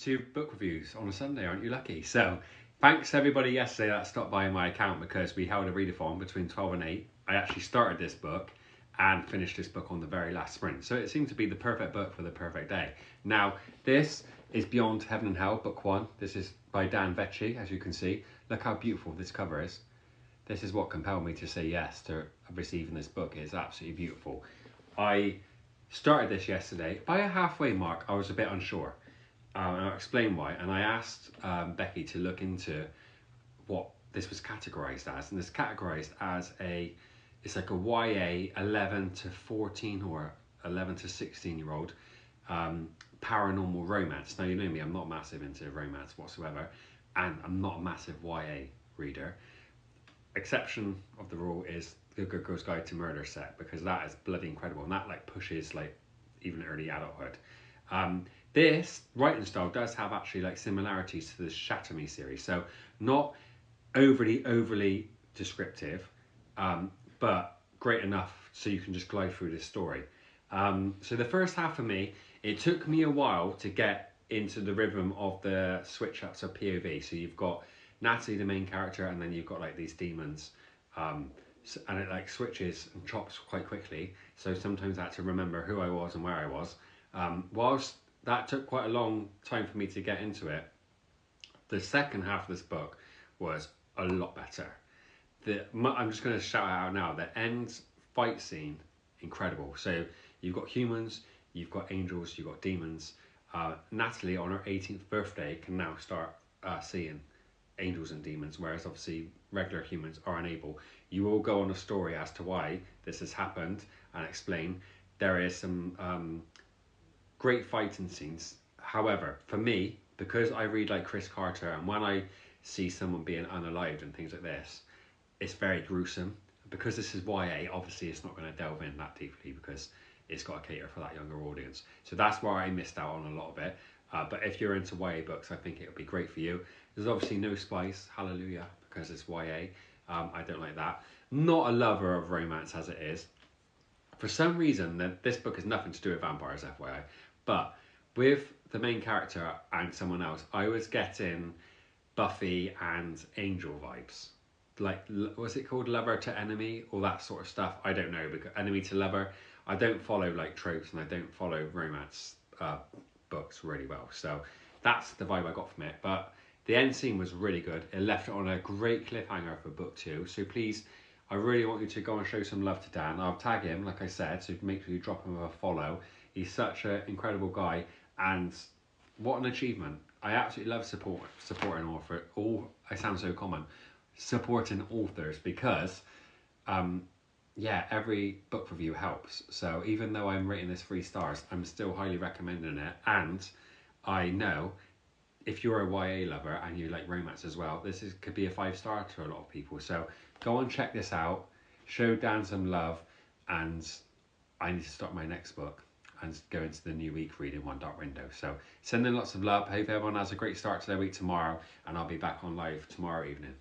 Two book reviews on a Sunday, aren't you lucky? So, thanks to everybody yesterday that stopped by my account because we held a readathon between 12 and 8. I actually started this book and finished this book on the very last sprint. So it seemed to be the perfect book for the perfect day. Now, this is Beyond Heaven and Hell, book 1. This is by Vecchi, as you can see. Look how beautiful this cover is. This is what compelled me to say yes to receiving this book. It's absolutely beautiful. I started this yesterday. By a halfway mark, I was a bit unsure. And I'll explain why. And I asked Becky to look into what this was categorized as. And it's categorized as it's like a YA 11 to 14 or 11 to 16 year old paranormal romance. Now, you know me, I'm not massive into romance whatsoever. And I'm not a massive YA reader. Exception of the rule is The Good Girl's Guide to Murder set, because that is bloody incredible. And that like pushes like even early adulthood. This writing style does have actually like similarities to the Shatter Me series, so not overly descriptive, but great enough so you can just glide through this story. So the first half of me, it took me a while to get into the rhythm of the switch ups of POV. So you've got Natalie, the main character, and then you've got like these demons, and it like switches and chops quite quickly. So sometimes I had to remember who I was and where I was. Whilst that took quite a long time for me to get into it, the second half of this book was a lot better. I'm just going to shout it out now. The end fight scene, incredible. So you've got humans, you've got angels, you've got demons. Natalie, on her 18th birthday, can now start seeing angels and demons, whereas obviously regular humans are unable. You will go on a story as to why this has happened and explain. There is some great fighting scenes. However, for me, because I read like Chris Carter, and when I see someone being unalived and things like this, it's very gruesome. Because this is YA, obviously it's not going to delve in that deeply because it's got to cater for that younger audience. So that's why I missed out on a lot of it. But if you're into YA books, I think it would be great for you. There's obviously no spice, hallelujah, because it's YA. I don't like that. Not a lover of romance as it is. For some reason, this book has nothing to do with vampires, FYI. But with the main character and someone else, I was getting Buffy and Angel vibes. Like, what's it called? Lover to enemy? All that sort of stuff. I don't know. Because enemy to lover. I don't follow like tropes and I don't follow romance books really well. So that's the vibe I got from it. But the end scene was really good. It left it on a great cliffhanger for book 2. So please, I really want you to go and show some love to Dan. I'll tag him, like I said, so make sure you drop him a follow. He's such an incredible guy, and what an achievement. I absolutely love supporting author. I sound so common. Supporting authors, because yeah, every book review helps. So even though I'm rating this 3 stars, I'm still highly recommending it. And I know if you're a YA lover and you like romance as well, could be a 5-star to a lot of people. So go and check this out, show Dan some love, and I need to start my next book and go into the new week reading One Dark Window. So sending lots of love. Hope everyone has a great start to their week tomorrow, and I'll be back on live tomorrow evening.